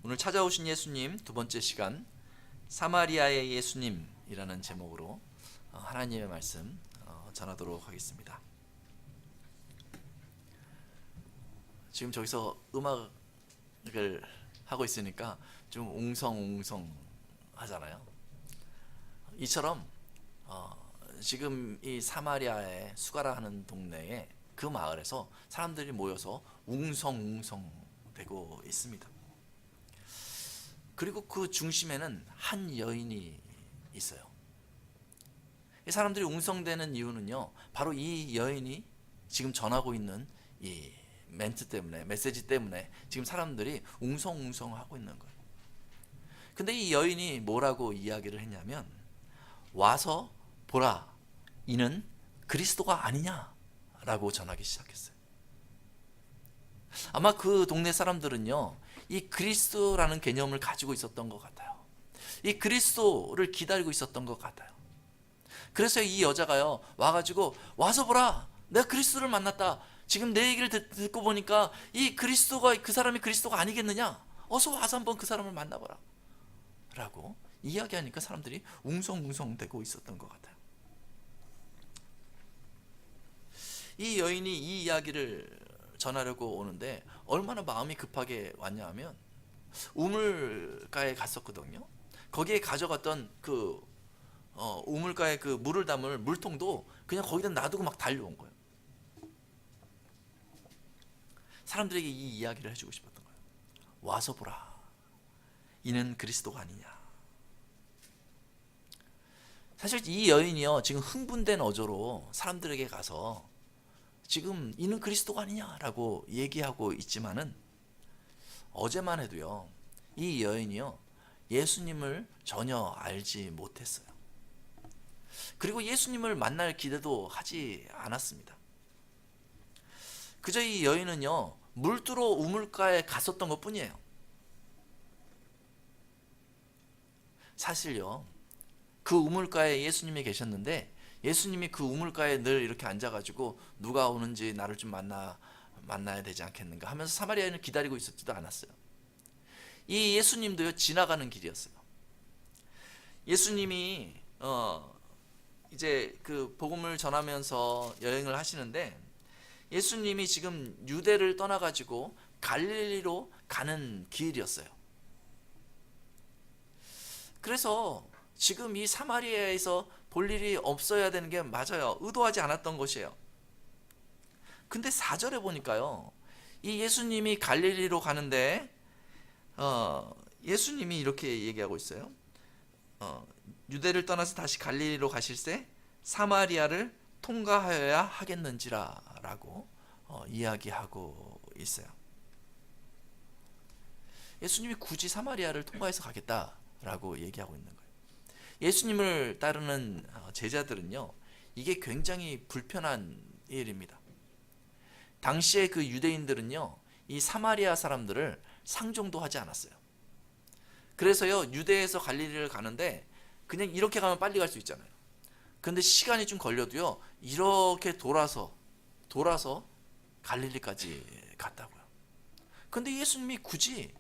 오늘 찾아오신 예수님 두 번째 시간, 사마리아의 예수님이라는 제목으로 하나님의 말씀 전하도록 하겠습니다. 지금 저기서 음악을 하고 있으니까 좀 웅성웅성 하잖아요. 이처럼 지금 이 사마리아의 수가라 하는 동네에 그 마을에서 사람들이 모여서 웅성웅성 되고 있습니다. 그리고 그 중심에는 한 여인이 있어요. 이 사람들이 웅성대는 이유는요, 바로 이 여인이 지금 전하고 있는 이 멘트 때문에, 메시지 때문에 지금 사람들이 웅성웅성하고 있는 거예요. 근데 이 여인이 뭐라고 이야기를 했냐면, 와서 보라, 이는 그리스도가 아니냐라고 전하기 시작했어요. 아마 그 동네 사람들은요, 이 그리스도라는 개념을 가지고 있었던 것 같아요. 이 그리스도를 기다리고 있었던 것 같아요. 그래서 이 여자가요, 와가지고 와서 보라, 내가 그리스도를 만났다. 지금 내 얘기를 듣고 보니까 이 그리스도가, 그 사람이 그리스도가 아니겠느냐, 어서 와서 한번 그 사람을 만나보라 라고 이야기하니까 사람들이 웅성웅성 되고 있었던 것 같아요. 이 여인이 이 이야기를 전하려고 오는데 얼마나 마음이 급하게 왔냐 하면, 우물가에 갔었거든요. 거기에 가져갔던 그 우물가에 그 물을 담을 물통도 그냥 거기다 놔두고 막 달려온 거예요. 사람들에게 이 이야기를 해주고 싶었던 거예요. 와서 보라, 이는 그리스도가 아니냐. 사실 이 여인이요, 지금 흥분된 어조로 사람들에게 가서 지금 이는 그리스도가 아니냐라고 얘기하고 있지만은, 어제만 해도요, 이 여인이요, 예수님을 전혀 알지 못했어요. 그리고 예수님을 만날 기대도 하지 않았습니다. 그저 이 여인은요, 물 뚫어 우물가에 갔었던 것 뿐이에요. 사실요, 그 우물가에 예수님이 계셨는데, 예수님이 그 우물가에 늘 이렇게 앉아가지고 누가 오는지 나를 좀 만나야 되지 않겠는가 하면서 사마리아인을 기다리고 있었지도 않았어요. 이 예수님도요, 지나가는 길이었어요. 예수님이 이제 그 복음을 전하면서 여행을 하시는데, 예수님이 지금 유대를 떠나가지고 갈릴리로 가는 길이었어요. 그래서 지금 이 사마리아에서 볼 일이 없어야 되는 게 맞아요. 의도하지 않았던 것이에요. 근데 4절에 보니까요, 이 예수님이 갈릴리로 가는데 예수님이 이렇게 얘기하고 있어요. 유대를 떠나서 다시 갈릴리로 가실새 사마리아를 통과하여야 하겠는지라 라고 이야기하고 있어요. 예수님이 굳이 사마리아를 통과해서 가겠다라고 얘기하고 있는 거예요. 예수님을 따르는 제자들은요, 이게 굉장히 불편한 일입니다. 당시에 그 유대인들은요, 이 사마리아 사람들을 상종도 하지 않았어요. 그래서요, 유대에서 갈릴리를 가는데 그냥 이렇게 가면 빨리 갈 수 있잖아요. 근데 시간이 좀 걸려도요, 이렇게 돌아서 갈릴리까지 갔다고요. 근데 예수님이 굳이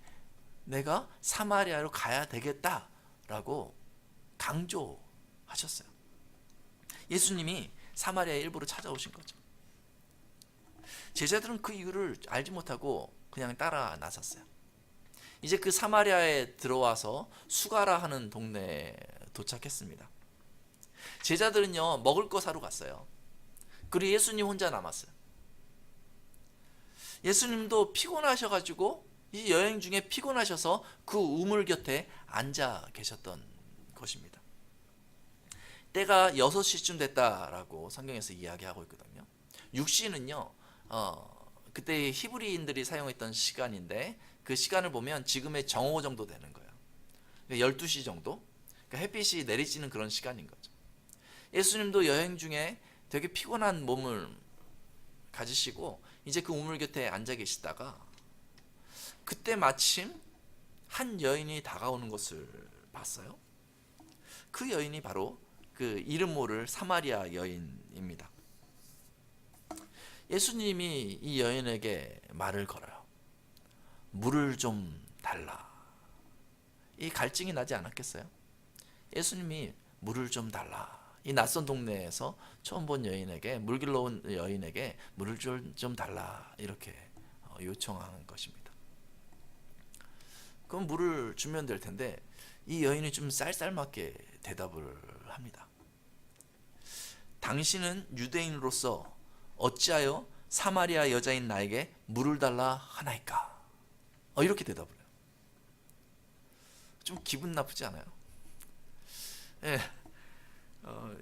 내가 사마리아로 가야 되겠다라고 강조하셨어요. 예수님이 사마리아에 일부러 찾아오신 거죠. 제자들은 그 이유를 알지 못하고 그냥 따라 나섰어요. 이제 그 사마리아에 들어와서 수가라 하는 동네에 도착했습니다. 제자들은요, 먹을 거 사러 갔어요. 그리고 예수님 혼자 남았어요. 예수님도 피곤하셔가지고, 이 여행 중에 피곤하셔서 그 우물 곁에 앉아 계셨던 것입니다. 때가 6시쯤 됐다라고 성경에서 이야기하고 있거든요. 6시는요, 그때 히브리인들이 사용했던 시간인데, 그 시간을 보면 지금의 정오 정도 되는 거예요. 12시 정도? 그러니까 햇빛이 내리쬐는 그런 시간인 거죠. 예수님도 여행 중에 되게 피곤한 몸을 가지시고 이제 그 우물 곁에 앉아 계시다가, 그때 마침 한 여인이 다가오는 것을 봤어요. 그 여인이 바로 그 이름 모를 사마리아 여인입니다. 예수님이 이 여인에게 말을 걸어요. 물을 좀 달라 이 갈증이 나지 않았겠어요? 예수님이 물을 좀 달라. 이 낯선 동네에서 처음 본 여인에게, 물 길러 온 여인에게 물을 좀 달라 이렇게 요청하는 것입니다. 그럼 물을 주면 될 텐데 이 여인이 좀 쌀쌀맞게 대답을 합니다. 당신은 유대인으로서 어찌하여 사마리아 여자인 나에게 물을 달라 하나이까? 이렇게 대답을 해요. 좀 기분 나쁘지 않아요? 예.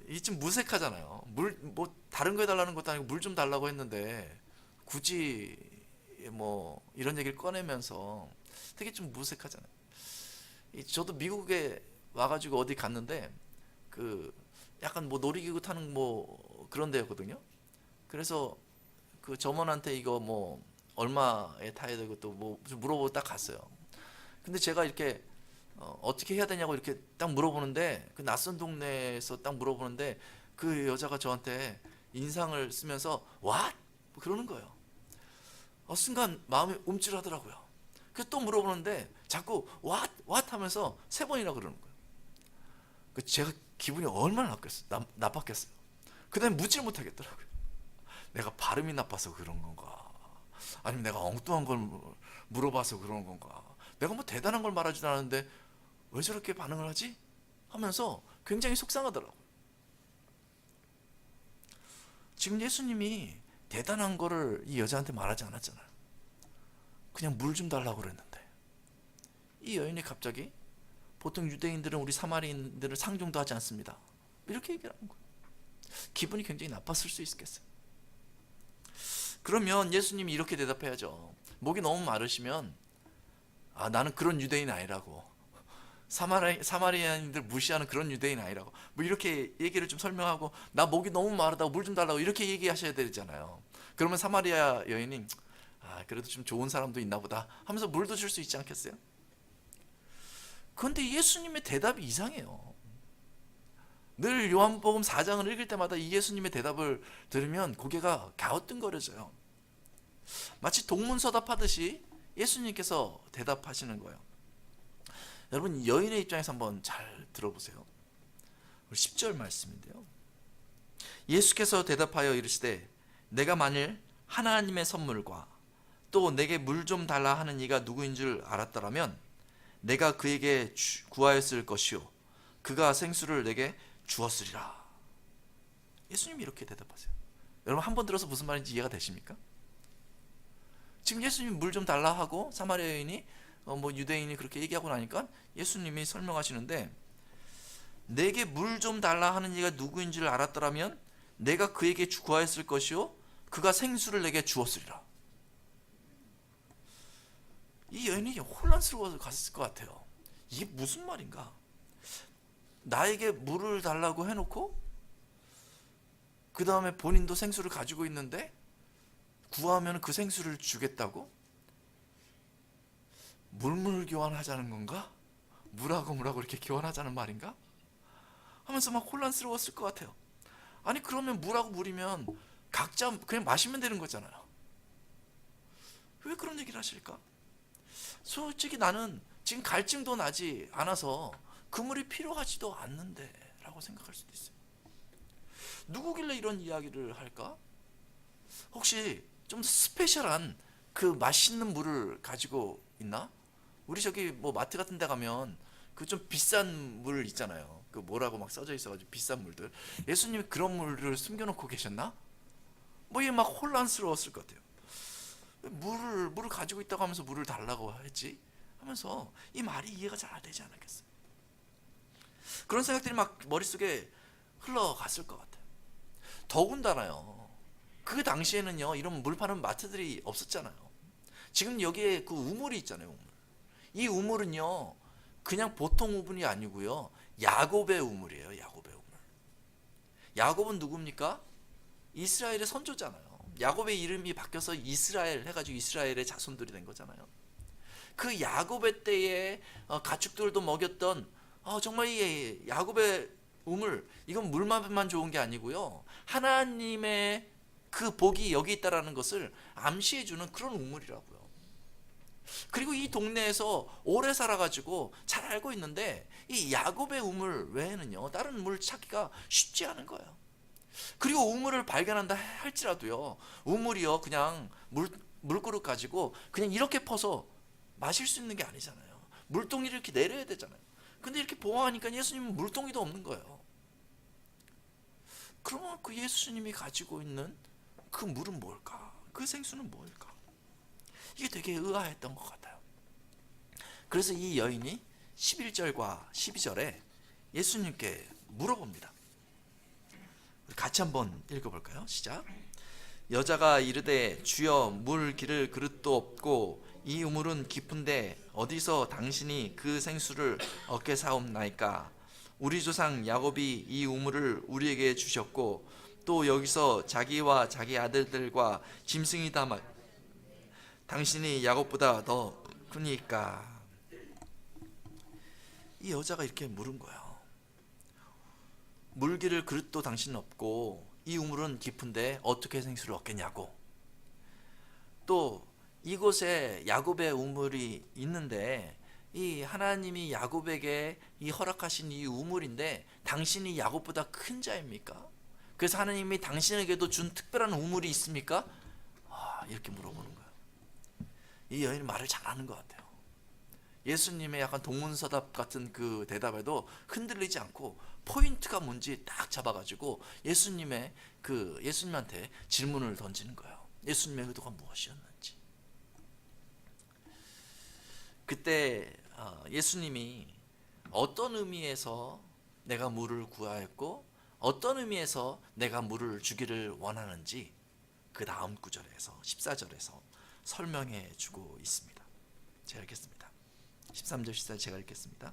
이게 좀 무색하잖아요. 물, 뭐 다른 거 해달라는 것도 아니고 물 좀 달라고 했는데 굳이 뭐 이런 얘기를 꺼내면서 되게 좀 무색하잖아요. 저도 미국에 와가지고 어디 갔는데 그 약간 뭐 놀이기구 타는 뭐 그런 데였거든요. 그래서 그 점원한테 이거 뭐 얼마에 타야 되고 또 뭐 물어보고 딱 갔어요. 근데 제가 이렇게 어떻게 해야 되냐고 이렇게 딱 물어보는데 그 낯선 동네에서 딱 물어보는데 그 여자가 저한테 인상을 쓰면서 what? 뭐 그러는 거예요. 순간 마음이 움찔하더라고요. 그래서 또 물어보는데 자꾸 what 하면서 3번이나 그러는 거예요. 제가 기분이 얼마나 나빴겠어요. 그 다음에 묻질 못하겠더라고요. 내가 발음이 나빠서 그런 건가? 아니면 내가 엉뚱한 걸 물어봐서 그런 건가? 내가 뭐 대단한 걸 말하지도 않았는데 왜 저렇게 반응을 하지? 하면서 굉장히 속상하더라고요. 지금 예수님이 대단한 거를 이 여자한테 말하지 않았잖아요. 그냥 물 좀 달라고 그랬는데 이 여인이 갑자기 보통 유대인들은 우리 사마리인들을 상종도 하지 않습니다. 이렇게 얘기를 하는 거예요. 기분이 굉장히 나빴을 수 있겠어요. 그러면 예수님이 이렇게 대답해야죠. 목이 너무 마르시면 나는 그런 유대인 아니라고. 사마리아인들 무시하는 그런 유대인 아니라고. 뭐 이렇게 얘기를 좀 설명하고 나 목이 너무 마르다고 물 좀 달라고 이렇게 얘기하셔야 되잖아요. 그러면 사마리아 여인이 그래도 좀 좋은 사람도 있나 보다 하면서 물도 줄 수 있지 않겠어요? 그런데 예수님의 대답이 이상해요. 늘 요한복음 4장을 읽을 때마다 이 예수님의 대답을 들으면 고개가 갸우뚱거려져요. 마치 동문서답하듯이 예수님께서 대답하시는 거예요. 여러분 여인의 입장에서 한번 잘 들어보세요. 10절 말씀인데요. 예수께서 대답하여 이르시되 내가 만일 하나님의 선물과 또 내게 물 좀 달라 하는 이가 누구인 줄 알았더라면 내가 그에게 구하였을 것이요 그가 생수를 내게 주었으리라. 예수님이 이렇게 대답하세요. 여러분 한 번 들어서 무슨 말인지 이해가 되십니까? 지금 예수님이 물 좀 달라 하고 사마리아 여인이 뭐 유대인이 그렇게 얘기하고 나니까 예수님이 설명하시는데 내게 물 좀 달라 하는 이가 누구인 줄 알았더라면 내가 그에게 구하였을 것이요 그가 생수를 내게 주었으리라. 이 여인이 혼란스러워서 갔을 것 같아요. 이게 무슨 말인가? 나에게 물을 달라고 해놓고 그 다음에 본인도 생수를 가지고 있는데 구하면 그 생수를 주겠다고? 물물 교환하자는 건가? 물하고 이렇게 교환하자는 말인가? 하면서 막 혼란스러웠을 것 같아요. 아니 그러면 물하고 물이면 각자 그냥 마시면 되는 거잖아요. 왜 그런 얘기를 하실까? 솔직히 나는 지금 갈증도 나지 않아서 그 물이 필요하지도 않는데 라고 생각할 수도 있어요. 누구길래 이런 이야기를 할까? 혹시 좀 스페셜한 그 맛있는 물을 가지고 있나? 우리 저기 뭐 마트 같은 데 가면 그 좀 비싼 물 있잖아요. 그 뭐라고 막 써져 있어가지고 비싼 물들. 예수님이 그런 물을 숨겨놓고 계셨나? 뭐 이게 막 혼란스러웠을 것 같아요. 물을 가지고 있다고 하면서 물을 달라고 했지? 하면서 이 말이 이해가 잘 되지 않았겠어요. 그런 생각들이 막 머릿속에 흘러갔을 것 같아요. 더군다나요. 그 당시에는요 이런 물 파는 마트들이 없었잖아요. 지금 여기에 그 우물이 있잖아요. 우물. 이 우물은요 그냥 보통 우물이 아니고요 야곱의 우물이에요. 야곱의 우물. 야곱은 누굽니까? 이스라엘의 선조잖아요. 야곱의 이름이 바뀌어서 이스라엘 해가지고 이스라엘의 자손들이 된 거잖아요. 그 야곱의 때에 가축들도 먹였던 정말 이 야곱의 우물, 이건 물만 좋은 게 아니고요 하나님의 그 복이 여기 있다라는 것을 암시해주는 그런 우물이라고요. 그리고 이 동네에서 오래 살아가지고 잘 알고 있는데 이 야곱의 우물 외에는요 다른 물 찾기가 쉽지 않은 거예요. 그리고 우물을 발견한다 할지라도요 우물이요 그냥 물그릇 가지고 그냥 이렇게 퍼서 마실 수 있는 게 아니잖아요. 물동이를 이렇게 내려야 되잖아요. 근데 이렇게 보아하니까 예수님은 물동이도 없는 거예요. 그러면 그 예수님이 가지고 있는 그 물은 뭘까? 그 생수는 뭘까? 이게 되게 의아했던 것 같아요. 그래서 이 여인이 11절과 12절에 예수님께 물어봅니다. 같이 한번 읽어볼까요? 시작. 여자가 이르되 주여 물 기를 그릇도 없고 이 우물은 깊은데 어디서 당신이 그 생수를 얻게 사옵나이까? 우리 조상 야곱이 이 우물을 우리에게 주셨고 또 여기서 자기와 자기 아들들과 짐승이 다 당신이 야곱보다 더 크니까. 이 여자가 이렇게 물은 거예요. 물 기를 그릇도 당신은 없고 이 우물은 깊은데 어떻게 생수를 얻겠냐고. 또 이곳에 야곱의 우물이 있는데 이 하나님이 야곱에게 이 허락하신 이 우물인데 당신이 야곱보다 큰 자입니까? 그래서 하나님이 당신에게도 준 특별한 우물이 있습니까? 이렇게 물어보는 거예요. 이 여인은 말을 잘하는 것 같아요. 예수님의 약간 동문서답 같은 그 대답에도 흔들리지 않고 포인트가 뭔지 딱 잡아가지고 예수님한테 질문을 던지는 거예요. 예수님의 의도가 무엇이었는지. 그때 예수님이 어떤 의미에서 내가 물을 구하였고 어떤 의미에서 내가 물을 주기를 원하는지 그 다음 구절에서 14절에서 설명해 주고 있습니다. 제가 읽겠습니다. 13절 14절 제가 읽겠습니다.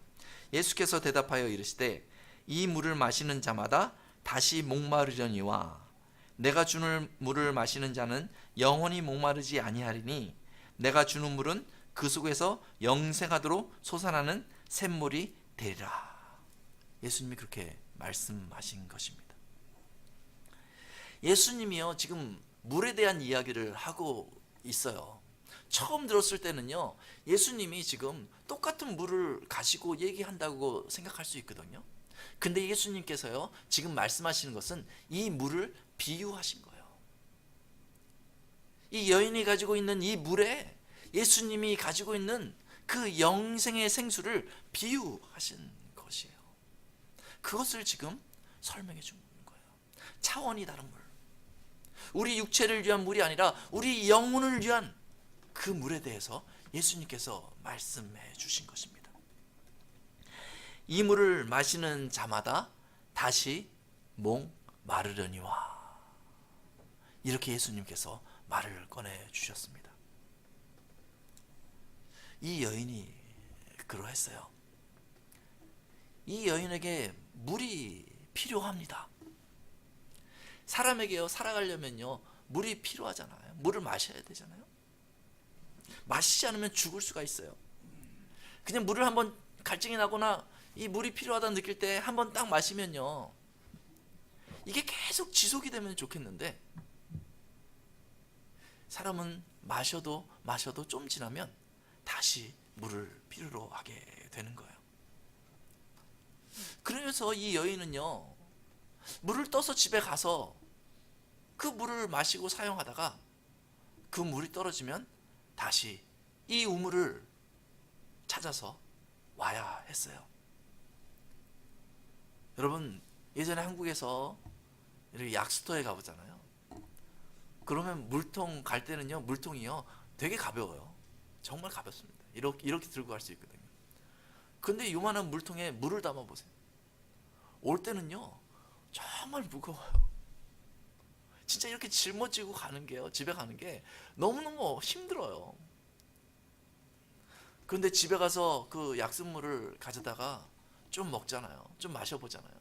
예수께서 대답하여 이르시되 이 물을 마시는 자마다 다시 목마르려니와 내가 주는 물을 마시는 자는 영원히 목마르지 아니하리니 내가 주는 물은 그 속에서 영생하도록 솟아나는 샘물이 되리라. 예수님이 그렇게 말씀하신 것입니다. 예수님이요 지금 물에 대한 이야기를 하고 있어요. 처음 들었을 때는요 예수님이 지금 똑같은 물을 가지고 얘기한다고 생각할 수 있거든요. 근데 예수님께서요 지금 말씀하시는 것은 이 물을 비유하신 거예요. 이 여인이 가지고 있는 이 물에 예수님이 가지고 있는 그 영생의 생수를 비유하신 것이에요. 그것을 지금 설명해 주는 거예요. 차원이 다른 물, 우리 육체를 위한 물이 아니라 우리 영혼을 위한 그 물에 대해서 예수님께서 말씀해 주신 것입니다. 이 물을 마시는 자마다 다시 목 마르려니와 이렇게 예수님께서 말을 꺼내 주셨습니다. 이 여인이 그러했어요. 이 여인에게 물이 필요합니다. 사람에게요 살아가려면요 물이 필요하잖아요. 물을 마셔야 되잖아요. 마시지 않으면 죽을 수가 있어요. 그냥 물을 한번 갈증이 나거나 이 물이 필요하다 느낄 때 한번 딱 마시면요 이게 계속 지속이 되면 좋겠는데 사람은 마셔도 좀 지나면 다시 물을 필요로 하게 되는 거예요. 그러면서 이 여인은요 물을 떠서 집에 가서 그 물을 마시고 사용하다가 그 물이 떨어지면 다시 이 우물을 찾아서 와야 했어요. 여러분 예전에 한국에서 이렇게 약수터에 가보잖아요. 그러면 물통 갈 때는요 물통이요 되게 가벼워요. 정말 가볍습니다. 이렇게 들고 갈 수 있거든요. 근데 요만한 물통에 물을 담아 보세요. 올 때는요 정말 무거워요. 진짜 이렇게 짊어지고 가는 게요 집에 가는 게 너무너무 힘들어요. 그런데 집에 가서 그 약수물을 가져다가 좀 먹잖아요. 좀 마셔보잖아요.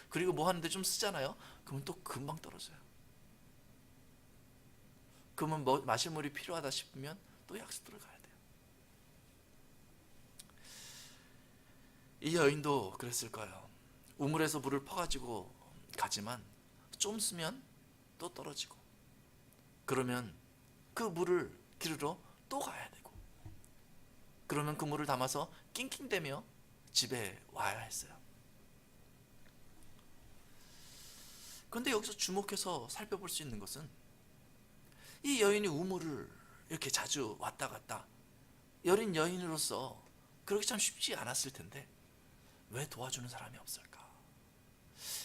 그리고 뭐 하는데 좀 쓰잖아요. 그러면 또 금방 떨어져요. 그러면 마실 물이 필요하다 싶으면 또 약수터를 가야 돼요. 이 여인도 그랬을 거예요. 우물에서 물을 퍼가지고 가지만 좀 쓰면 또 떨어지고 그러면 그 물을 기르러 또 가야 되고 그러면 그 물을 담아서 낑낑대며 집에 와야 했어요. 그런데 여기서 주목해서 살펴볼 수 있는 것은 이 여인이 우물을 이렇게 자주 왔다 갔다 여린 여인으로서 그렇게 참 쉽지 않았을 텐데 왜 도와주는 사람이 없을까?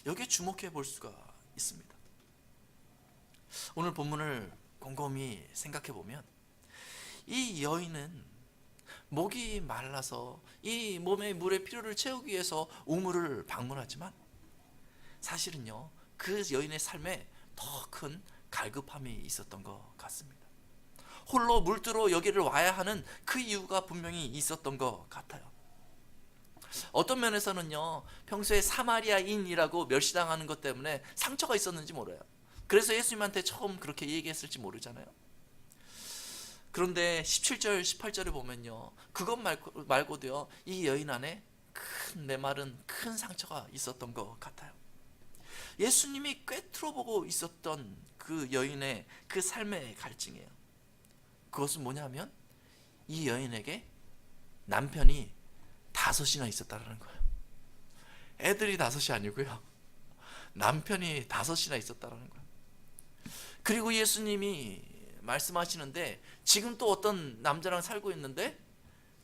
여기에 주목해 볼 수가 있습니다. 오늘 본문을 곰곰이 생각해 보면 이 여인은 목이 말라서 이 몸의 물의 필요를 채우기 위해서 우물을 방문하지만 사실은요, 그 여인의 삶에 더 큰 갈급함이 있었던 것 같습니다. 홀로 물들어 여기를 와야 하는 그 이유가 분명히 있었던 것 같아요. 어떤 면에서는요, 평소에 사마리아인이라고 멸시당하는 것 때문에 상처가 있었는지 몰라요. 그래서 예수님한테 처음 그렇게 얘기했을지 모르잖아요. 그런데 17절, 18절에 보면요, 그것 말고도요, 이 여인 안에 큰 메마른 큰 상처가 있었던 것 같아요. 예수님이 꿰뚫어보고 있었던 그 여인의 그 삶의 갈증이에요. 그것은 뭐냐면 이 여인에게 남편이 5이나 있었다는 거예요. 애들이 5이 아니고요, 남편이 5이나 있었다는 거예요. 그리고 예수님이 말씀하시는데 지금 또 어떤 남자랑 살고 있는데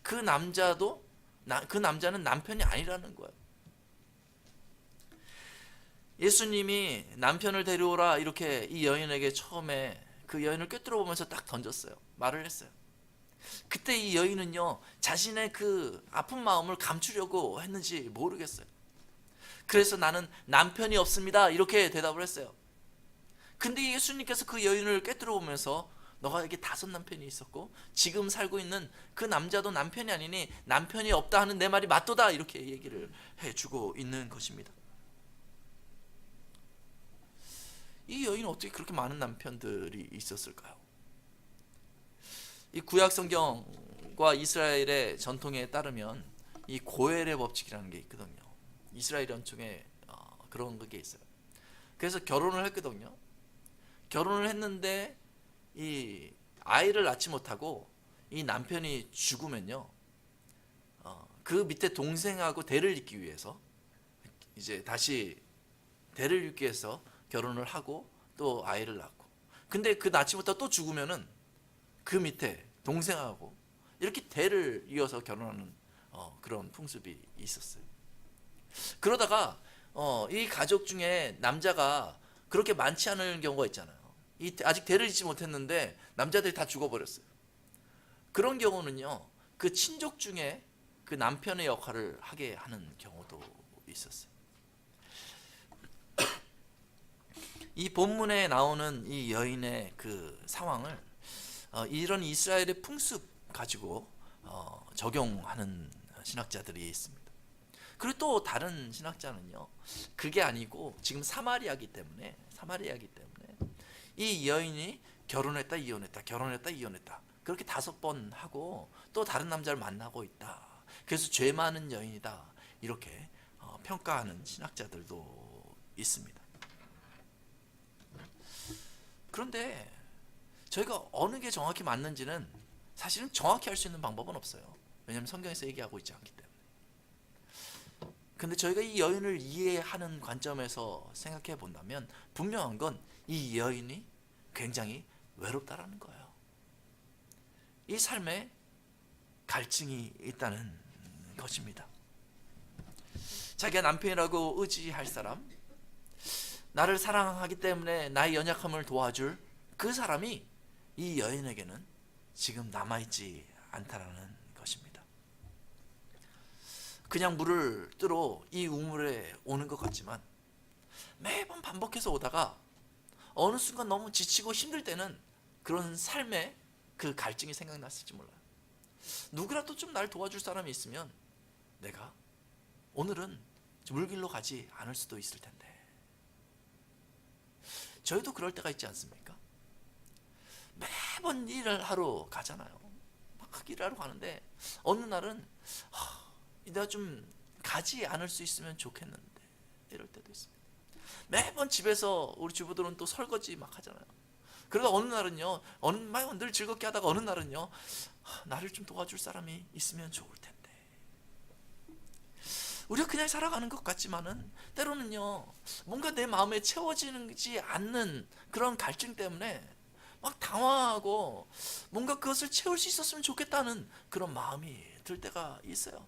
그 남자는 남편이 아니라는 거예요. 예수님이 남편을 데려오라 이렇게 이 여인에게 처음에 그 여인을 꿰뚫어 보면서 딱 던졌어요. 말을 했어요. 그때 이 여인은요, 자신의 그 아픈 마음을 감추려고 했는지 모르겠어요. 그래서 나는 남편이 없습니다 이렇게 대답을 했어요. 근데 예수님께서 그 여인을 꿰뚫어 보면서 너가 이게 5 남편이 있었고 지금 살고 있는 그 남자도 남편이 아니니 남편이 없다 하는 내 말이 맞도다 이렇게 얘기를 해주고 있는 것입니다. 이 여인은 어떻게 그렇게 많은 남편들이 있었을까요? 이 구약 성경과 이스라엘의 전통에 따르면 이 고엘의 법칙이라는 게 있거든요. 이스라엘 전통에 그런 게 있어요. 그래서 결혼을 했거든요. 결혼을 했는데 이 아이를 낳지 못하고 이 남편이 죽으면요, 그 밑에 동생하고 대를 잇기 위해서 이제 다시 대를 잇기 위해서 결혼을 하고 또 아이를 낳고, 근데 그 낳지 못하고 또 죽으면은 그 밑에 동생하고 이렇게 대를 이어서 결혼하는 그런 풍습이 있었어요. 그러다가 이 가족 중에 남자가 그렇게 많지 않은 경우가 있잖아요. 아직 대를 잇지 못했는데 남자들이 다 죽어버렸어요. 그런 경우는요, 그 친족 중에 그 남편의 역할을 하게 하는 경우도 있었어요. 이 본문에 나오는 이 여인의 그 상황을 이런 이스라엘의 풍습 가지고 적용하는 신학자들이 있습니다. 그리고 또 다른 신학자는요, 그게 아니고 지금 사마리아이기 때문에 이 여인이 결혼했다 이혼했다 결혼했다 이혼했다 그렇게 5번 하고 또 다른 남자를 만나고 있다, 그래서 죄 많은 여인이다 이렇게 평가하는 신학자들도 있습니다. 그런데 저희가 어느 게 정확히 맞는지는 사실은 정확히 알 수 있는 방법은 없어요. 왜냐하면 성경에서 얘기하고 있지 않기 때문에. 근데 저희가 이 여인을 이해하는 관점에서 생각해 본다면 분명한 건 이 여인이 굉장히 외롭다라는 거예요. 이 삶에 갈증이 있다는 것입니다. 자기가 남편이라고 의지할 사람, 나를 사랑하기 때문에 나의 연약함을 도와줄 그 사람이 이 여인에게는 지금 남아있지 않다라는 것입니다. 그냥 물을 뜨러 이 우물에 오는 것 같지만 매번 반복해서 오다가 어느 순간 너무 지치고 힘들 때는 그런 삶의 그 갈증이 생각났을지 몰라요. 누구라도 좀 날 도와줄 사람이 있으면 내가 오늘은 물길로 가지 않을 수도 있을 텐데. 저희도 그럴 때가 있지 않습니까? 매번 일을 하러 가잖아요. 막 일을 하러 가는데 어느 날은 내가 좀 가지 않을 수 있으면 좋겠는데 이럴 때도 있습니다. 매번 집에서 우리 주부들은 또 설거지 막 하잖아요. 그러다 어느 날은요, 늘 즐겁게 하다가 어느 날은요, 나를 좀 도와줄 사람이 있으면 좋을 텐데. 우리가 그냥 살아가는 것 같지만은 때로는요, 뭔가 내 마음에 채워지지 않는 그런 갈증 때문에 막 당황하고 뭔가 그것을 채울 수 있었으면 좋겠다는 그런 마음이 들 때가 있어요.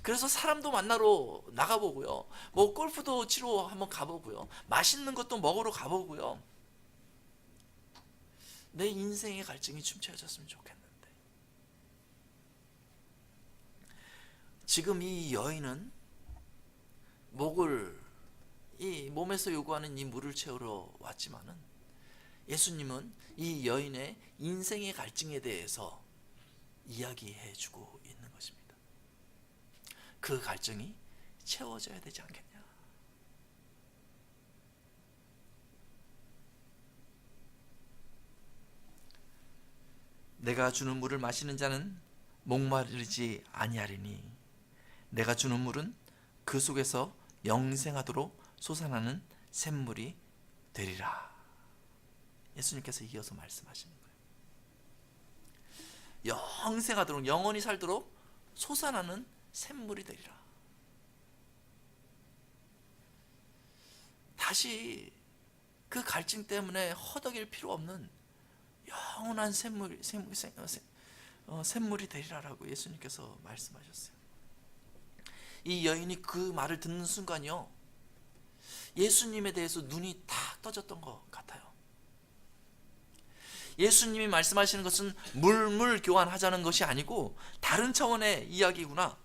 그래서 사람도 만나러 나가보고요, 뭐 골프도 치러 한번 가보고요, 맛있는 것도 먹으러 가보고요, 내 인생의 갈증이 좀 채워졌으면 좋겠는데, 지금 이 여인은 이 몸에서 요구하는 이 물을 채우러 왔지만은, 예수님은 이 여인의 인생의 갈증에 대해서 이야기해 주고 있는 것입니다. 그 갈증이 채워져야 되지 않겠냐. 내가 주는 물을 마시는 자는 목마르지 아니하리니 내가 주는 물은 그 속에서 영생하도록 솟아나는 샘물이 되리라. 예수님께서 이어서 말씀하시는 거예요. 영생하도록, 영원히 살도록 솟아나는 샘물이 되리라. 다시 그 갈증 때문에 허덕일 필요 없는 영원한 샘물이 되리라라고 예수님께서 말씀하셨어요. 이 여인이 그 말을 듣는 순간요, 예수님에 대해서 눈이 탁 떠졌던 것 같아요. 예수님이 말씀하시는 것은 물물 교환하자는 것이 아니고 다른 차원의 이야기구나.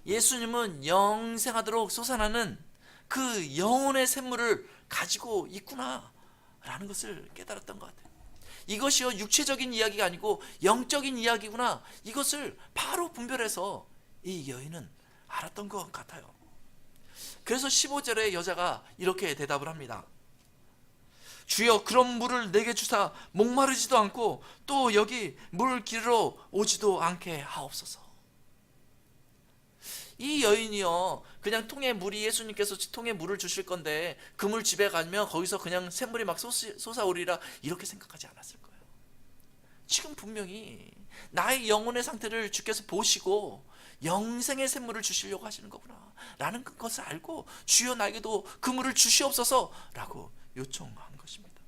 예수님은 영생하도록 솟아나는 그 영혼의 샘물을 가지고 있구나 라는 것을 깨달았던 것 같아요. 이것이요, 육체적인 이야기가 아니고 영적인 이야기구나, 이것을 바로 분별해서 이 여인은 알았던 것 같아요. 그래서 15절에 여자가 이렇게 대답을 합니다. 주여, 그런 물을 내게 주사 목마르지도 않고 또 여기 물 기르러 오지도 않게 하옵소서. 이 여인이요, 그냥 통에 물이, 예수님께서 통에 물을 주실 건데 그 물 집에 가면 거기서 그냥 샘물이 막 솟아오리라 이렇게 생각하지 않았을 거예요. 지금 분명히 나의 영혼의 상태를 주께서 보시고 영생의 샘물을 주시려고 하시는 거구나 라는 것을 알고, 주여 나에게도 그 물을 주시옵소서 라고 요청한 것입니다.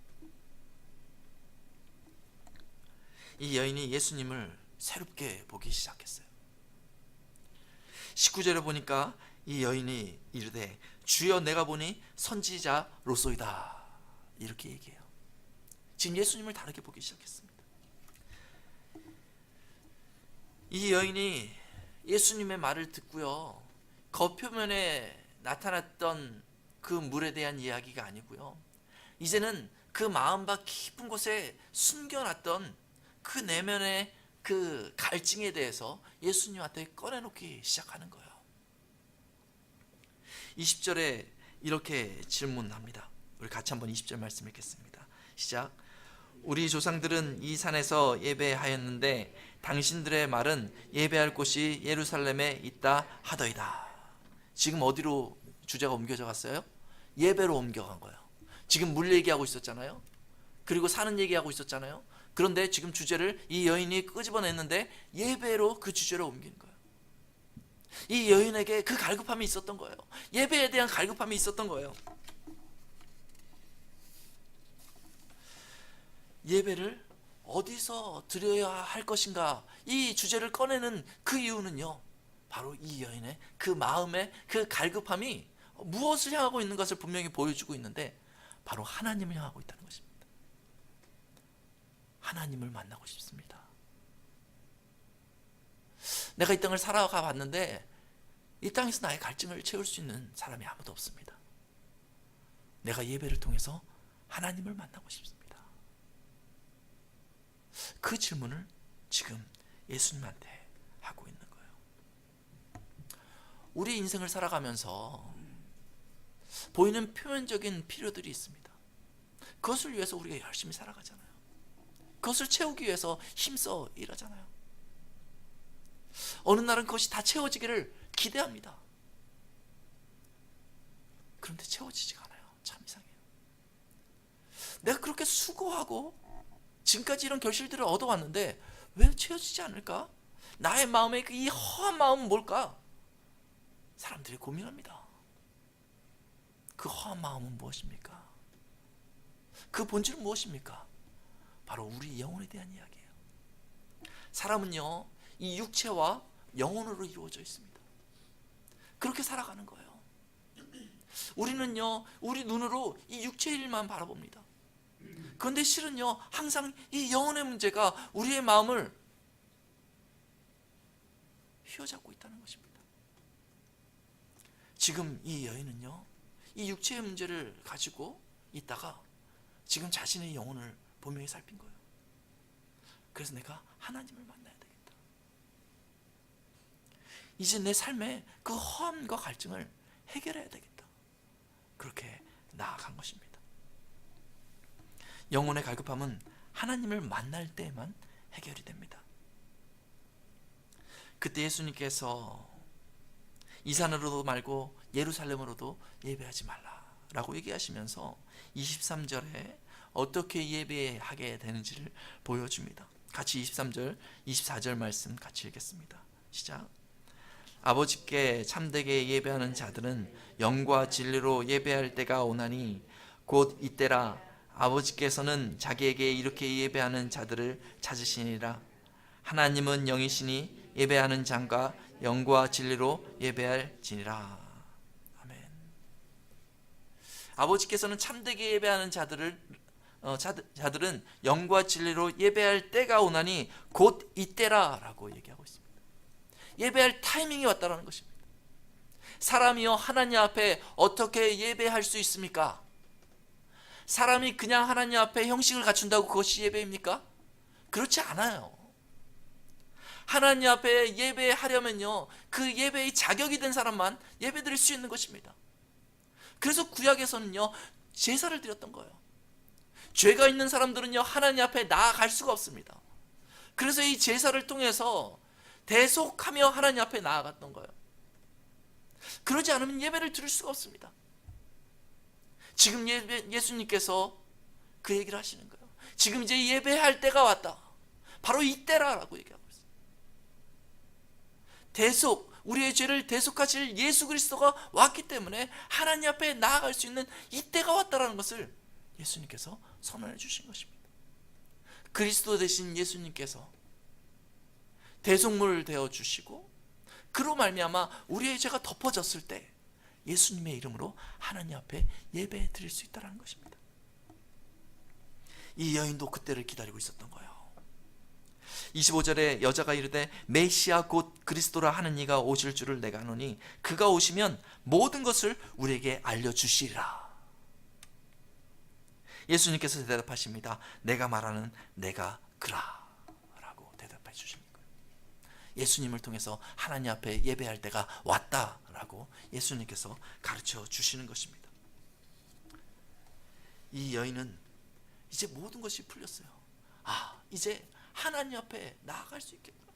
이 여인이 예수님을 새롭게 보기 시작했어요. 19절에 보니까 이 여인이 이르되 주여, 내가 보니 선지자로소이다 이렇게 얘기해요. 지금 예수님을 다르게 보기 시작했습니다. 이 여인이 예수님의 말을 듣고요, 겉표면에 나타났던 그 물에 대한 이야기가 아니고요, 이제는 그 마음밭 깊은 곳에 숨겨놨던 그 내면의 그 갈증에 대해서 예수님한테 꺼내놓기 시작하는 거예요. 20절에 이렇게 질문합니다. 우리 같이 한번 20절 말씀 읽겠습니다. 시작. 우리 조상들은 이 산에서 예배하였는데 당신들의 말은 예배할 곳이 예루살렘에 있다 하더이다. 지금 어디로 주제가 옮겨져 갔어요? 예배로 옮겨간 거예요. 지금 물 얘기하고 있었잖아요. 그리고 사는 얘기하고 있었잖아요. 그런데 지금 주제를 이 여인이 끄집어냈는데 예배로 그 주제로 옮긴 거예요. 이 여인에게 그 갈급함이 있었던 거예요. 예배에 대한 갈급함이 있었던 거예요. 예배를 어디서 드려야 할 것인가, 이 주제를 꺼내는 그 이유는요, 바로 이 여인의 그 마음의 그 갈급함이 무엇을 향하고 있는 것을 분명히 보여주고 있는데 바로 하나님을 향하고 있다는 것입니다. 하나님을 만나고 싶습니다. 내가 이 땅을 살아가 봤는데 이 땅에서 나의 갈증을 채울 수 있는 사람이 아무도 없습니다. 내가 예배를 통해서 하나님을 만나고 싶습니다. 그 질문을 지금 예수님한테 하고 있는 거예요. 우리 인생을 살아가면서 보이는 표면적인 필요들이 있습니다. 그것을 위해서 우리가 열심히 살아가잖아요. 그것을 채우기 위해서 힘써 일하잖아요. 어느 날은 그것이 다 채워지기를 기대합니다. 그런데 채워지지가 않아요. 참 이상해요. 내가 그렇게 수고하고 지금까지 이런 결실들을 얻어왔는데 왜 채워지지 않을까? 나의 마음의 이 허한 마음은 뭘까? 사람들이 고민합니다. 그 허한 마음은 무엇입니까? 그 본질은 무엇입니까? 바로 우리 영혼에 대한 이야기예요. 사람은요, 이 육체와 영혼으로 이루어져 있습니다. 그렇게 살아가는 거예요. 우리는요, 우리 눈으로 이 육체의 일만 바라봅니다. 그런데 실은요, 항상 이 영혼의 문제가 우리의 마음을 휘어잡고 있다는 것입니다. 지금 이 여인은요, 이 육체의 문제를 가지고 있다가 지금 자신의 영혼을 분명히 살핀 거예요. 그래서 내가 하나님을 만나야 되겠다. 이제 내 삶에 그 허함과 갈증을 해결해야 되겠다. 그렇게 나아간 것입니다. 영혼의 갈급함은 하나님을 만날 때에만 해결이 됩니다. 그때 예수님께서 이 산으로도 말고 예루살렘으로도 예배하지 말라라고 얘기하시면서 23절에 어떻게 예배하게 되는지를 보여줍니다. 같이 23절, 24절 말씀 같이 읽겠습니다. 시작. 아버지께 참되게 예배하는 자들은 영과 진리로 예배할 때가 오나니 곧 이때라. 아버지께서는 자기에게 이렇게 예배하는 자들을 찾으시니라. 하나님은 영이시니 예배하는 자가 영과 진리로 예배할지니라. 아멘. 아버지께서는 참되게 예배하는 자들은 영과 진리로 예배할 때가 오나니 곧 이때라 라고 얘기하고 있습니다. 예배할 타이밍이 왔다는 것입니다. 사람이요, 하나님 앞에 어떻게 예배할 수 있습니까? 사람이 그냥 하나님 앞에 형식을 갖춘다고 그것이 예배입니까? 그렇지 않아요. 하나님 앞에 예배하려면요, 그 예배의 자격이 된 사람만 예배 드릴 수 있는 것입니다. 그래서 구약에서는요, 제사를 드렸던 거예요. 죄가 있는 사람들은요, 하나님 앞에 나아갈 수가 없습니다. 그래서 이 제사를 통해서 대속하며 하나님 앞에 나아갔던 거예요. 그러지 않으면 예배를 드릴 수가 없습니다. 지금 예수님께서 그 얘기를 하시는 거예요. 지금 이제 예배할 때가 왔다. 바로 이때라라고 얘기하고 있어요. 대속, 우리의 죄를 대속하실 예수 그리스도가 왔기 때문에 하나님 앞에 나아갈 수 있는 이때가 왔다라는 것을 예수님께서 선언해 주신 것입니다. 그리스도 되신 예수님께서 대속물 되어 주시고 그로 말미암아 우리의 죄가 덮어졌을 때 예수님의 이름으로 하나님 앞에 예배 드릴 수 있다는 것입니다. 이 여인도 그때를 기다리고 있었던 거예요. 25절에 여자가 이르되 메시아 곧 그리스도라 하는 이가 오실 줄을 내가 아노니 그가 오시면 모든 것을 우리에게 알려주시리라. 예수님께서 대답하십니다. 내가 말하는 내가 그라 라고 대답해 주십니다. 예수님을 통해서 하나님 앞에 예배할 때가 왔다라고 예수님께서 가르쳐 주시는 것입니다. 이 여인은 이제 모든 것이 풀렸어요. 이제 하나님 앞에 나아갈 수 있겠구나.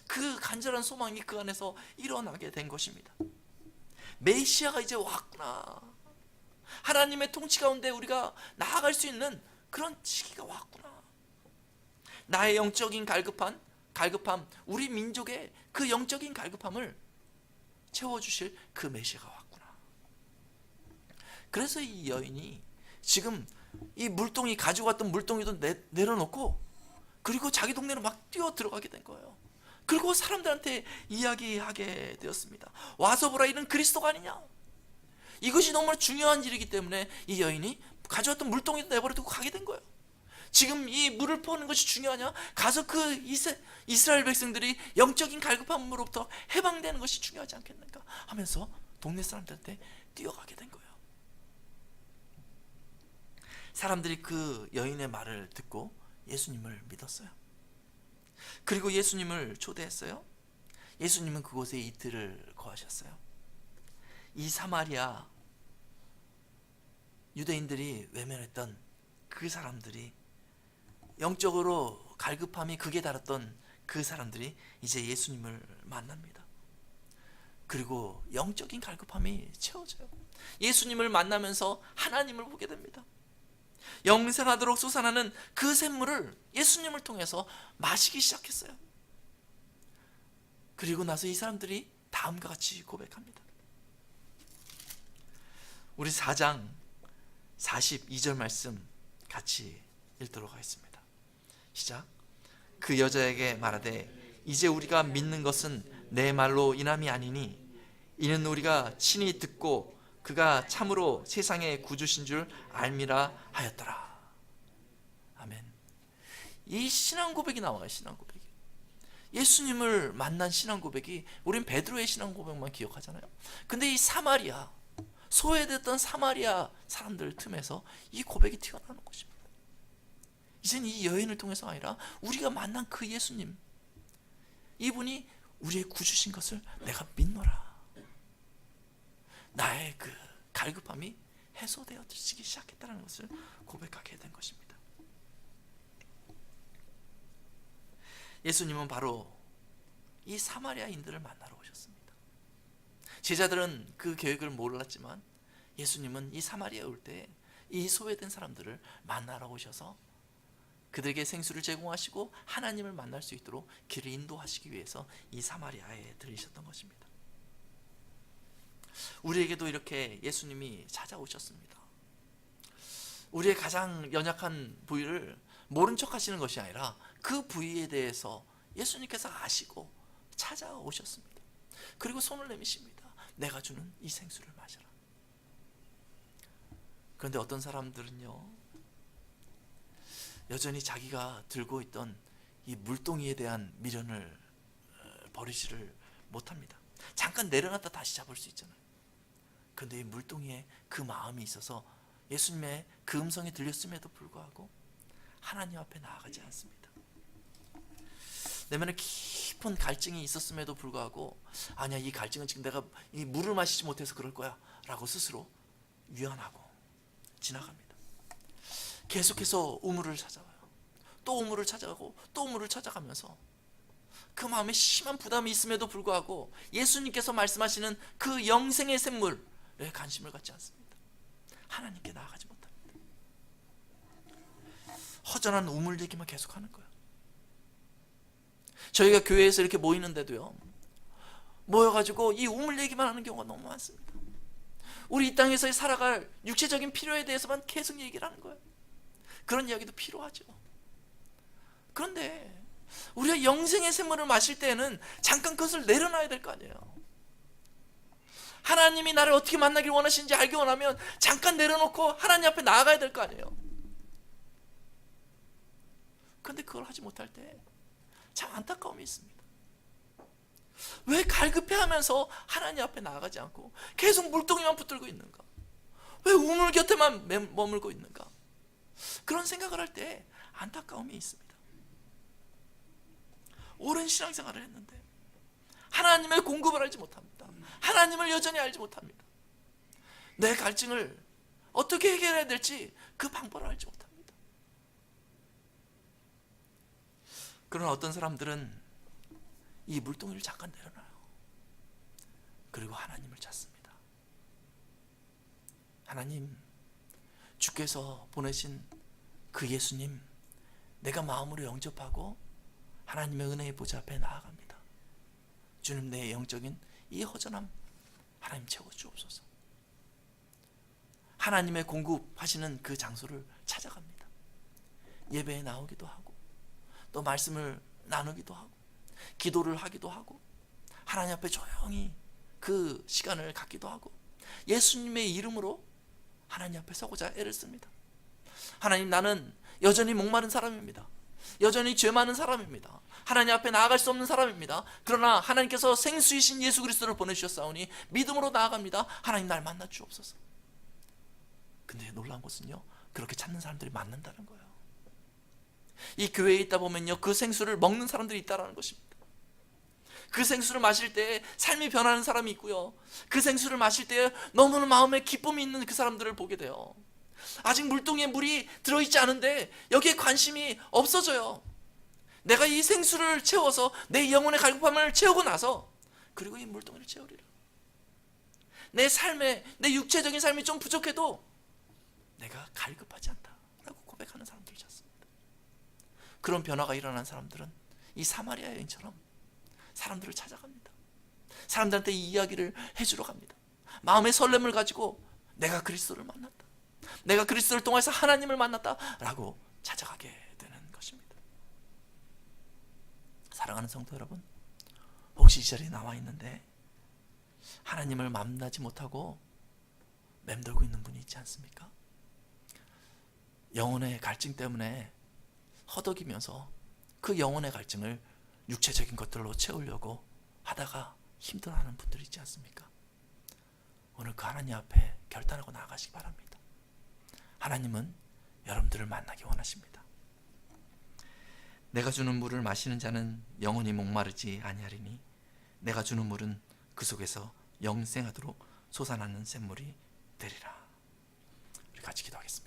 그 간절한 소망이 그 안에서 일어나게 된 것입니다. 메시아가 이제 왔구나. 하나님의 통치 가운데 우리가 나아갈 수 있는 그런 시기가 왔구나. 나의 영적인 갈급함, 우리 민족의 그 영적인 갈급함을 채워주실 그 메시아가 왔구나. 그래서 이 여인이 지금 이 물동이 가지고 왔던 물동이도 내려놓고 그리고 자기 동네로 막 뛰어 들어가게 된 거예요. 그리고 사람들한테 이야기하게 되었습니다. 와서 보라, 이는 그리스도가 아니냐. 이것이 너무나 중요한 일이기 때문에 이 여인이 가져왔던 물동이도 내버려두고 가게 된 거예요. 지금 이 물을 퍼는 것이 중요하냐? 가서 그 이스라엘 백성들이 영적인 갈급함으로부터 해방되는 것이 중요하지 않겠는가 하면서 동네 사람들한테 뛰어가게 된 거예요. 사람들이 그 여인의 말을 듣고 예수님을 믿었어요. 그리고 예수님을 초대했어요. 예수님은 그곳에 이틀을 거하셨어요. 이 사마리아 유대인들이 외면했던 그 사람들이, 영적으로 갈급함이 극에 달했던 그 사람들이 이제 예수님을 만납니다. 그리고 영적인 갈급함이 채워져요. 예수님을 만나면서 하나님을 보게 됩니다. 영생하도록 솟아나는 그 샘물을 예수님을 통해서 마시기 시작했어요. 그리고 나서 이 사람들이 다음과 같이 고백합니다. 우리 4장 42절 말씀 같이 읽도록 하겠습니다. 시작. 그 여자에게 말하되 이제 우리가 믿는 것은 내 말로 인함이 아니니 이는 우리가 친히 듣고 그가 참으로 세상의 구주신 줄 알미라 하였더라. 아멘. 이 신앙 고백이 나와요. 신앙 고백이. 예수님을 만난 신앙 고백이, 우린 베드로의 신앙 고백만 기억하잖아요. 근데 이 사마리아, 소외됐던 사마리아 사람들 틈에서 이 고백이 튀어나오는 것입니다. 이젠 이 여인을 통해서 아니라 우리가 만난 그 예수님, 이분이 우리의 구주신 것을 내가 믿노라. 나의 그 갈급함이 해소되어지기 시작했다는 것을 고백하게 된 것입니다. 예수님은 바로 이 사마리아인들을 만나러 오셨습니다. 제자들은 그 계획을 몰랐지만 예수님은 이 사마리아에 올 때 이 소외된 사람들을 만나러 오셔서 그들에게 생수를 제공하시고 하나님을 만날 수 있도록 길을 인도하시기 위해서 이 사마리아에 들리셨던 것입니다. 우리에게도 이렇게 예수님이 찾아오셨습니다. 우리의 가장 연약한 부위를 모른 척 하시는 것이 아니라 그 부위에 대해서 예수님께서 아시고 찾아오셨습니다. 그리고 손을 내미십니다. 내가 주는 이 생수를 마셔라. 그런데 어떤 사람들은요, 여전히 자기가 들고 있던 이 물동이에 대한 미련을 버리지를 못합니다. 잠깐 내려놨다 다시 잡을 수 있잖아요. 그런데 이 물동이에 그 마음이 있어서 예수님의 그 음성이 들렸음에도 불구하고 하나님 앞에 나아가지 않습니다. 내면에 깊은 갈증이 있었음에도 불구하고 아니야, 이 갈증은 지금 내가 이 물을 마시지 못해서 그럴 거야 라고 스스로 위안하고 지나갑니다. 계속해서 우물을 찾아와요. 또 우물을 찾아가고 또 우물을 찾아가면서 그 마음에 심한 부담이 있음에도 불구하고 예수님께서 말씀하시는 그 영생의 샘물에 관심을 갖지 않습니다. 하나님께 나아가지 못합니다. 허전한 우물 얘기만 계속하는 거예요. 저희가 교회에서 이렇게 모이는데도요, 모여가지고 이 우물 얘기만 하는 경우가 너무 많습니다. 우리 이 땅에서 살아갈 육체적인 필요에 대해서만 계속 얘기를 하는 거예요. 그런 이야기도 필요하죠. 그런데 우리가 영생의 샘물을 마실 때에는 잠깐 그것을 내려놔야 될 거 아니에요. 하나님이 나를 어떻게 만나길 원하시는지 알기 원하면 잠깐 내려놓고 하나님 앞에 나아가야 될 거 아니에요. 그런데 그걸 하지 못할 때 참 안타까움이 있습니다. 왜 갈급해하면서 하나님 앞에 나아가지 않고 계속 물동이만 붙들고 있는가? 왜 우물 곁에만 머물고 있는가? 그런 생각을 할 때 안타까움이 있습니다. 오랜 신앙생활을 했는데 하나님의 공급을 알지 못합니다. 하나님을 여전히 알지 못합니다. 내 갈증을 어떻게 해결해야 될지 그 방법을 알지 못합니다. 그러나 어떤 사람들은 이 물동이를 잠깐 내려놔요. 그리고 하나님을 찾습니다. 하나님, 주께서 보내신 그 예수님, 내가 마음으로 영접하고 하나님의 은혜의 보좌 앞에 나아갑니다. 주님, 내 영적인 이 허전함 하나님 채워주옵소서. 하나님의 공급하시는 그 장소를 찾아갑니다. 예배에 나오기도 하고 또 말씀을 나누기도 하고 기도를 하기도 하고 하나님 앞에 조용히 그 시간을 갖기도 하고 예수님의 이름으로 하나님 앞에 서고자 애를 씁니다. 하나님, 나는 여전히 목마른 사람입니다. 여전히 죄 많은 사람입니다. 하나님 앞에 나아갈 수 없는 사람입니다. 그러나 하나님께서 생수이신 예수 그리스도를 보내주셨사오니 믿음으로 나아갑니다. 하나님, 날 만나 주옵소서. 근데 놀라운 것은요, 그렇게 찾는 사람들이 많는다는 거예요. 이 교회에 있다 보면요, 그 생수를 먹는 사람들이 있다는 것입니다. 그 생수를 마실 때 삶이 변하는 사람이 있고요, 그 생수를 마실 때 너무나 마음에 기쁨이 있는 그 사람들을 보게 돼요. 아직 물동이에 물이 들어있지 않은데 여기에 관심이 없어져요. 내가 이 생수를 채워서 내 영혼의 갈급함을 채우고 나서 그리고 이 물동이를 채우리라. 내 삶에, 내 육체적인 삶이 좀 부족해도 내가 갈급하지 않다. 고백하는 사람들을 찾습니다. 그런 변화가 일어난 사람들은 이 사마리아 여인처럼 사람들을 찾아갑니다. 사람들한테 이 이야기를 해주러 갑니다. 마음의 설렘을 가지고 내가 그리스도를 만났다, 내가 그리스도를 통해서 하나님을 만났다 라고 찾아가게 되는 것입니다. 사랑하는 성도 여러분, 혹시 이 자리에 나와 있는데 하나님을 만나지 못하고 맴돌고 있는 분이 있지 않습니까? 영혼의 갈증 때문에 허덕이면서 그 영혼의 갈증을 육체적인 것들로 채우려고 하다가 힘들어하는 분들이 있지 않습니까? 오늘 그 하나님 앞에 결단하고 나아가시기 바랍니다. 하나님은 여러분들을 만나기 원하십니다. 내가 주는 물을 마시는 자는 영원히 목마르지 아니하리니 내가 주는 물은 그 속에서 영생하도록 솟아나는 샘물이 되리라. 우리 같이 기도하겠습니다.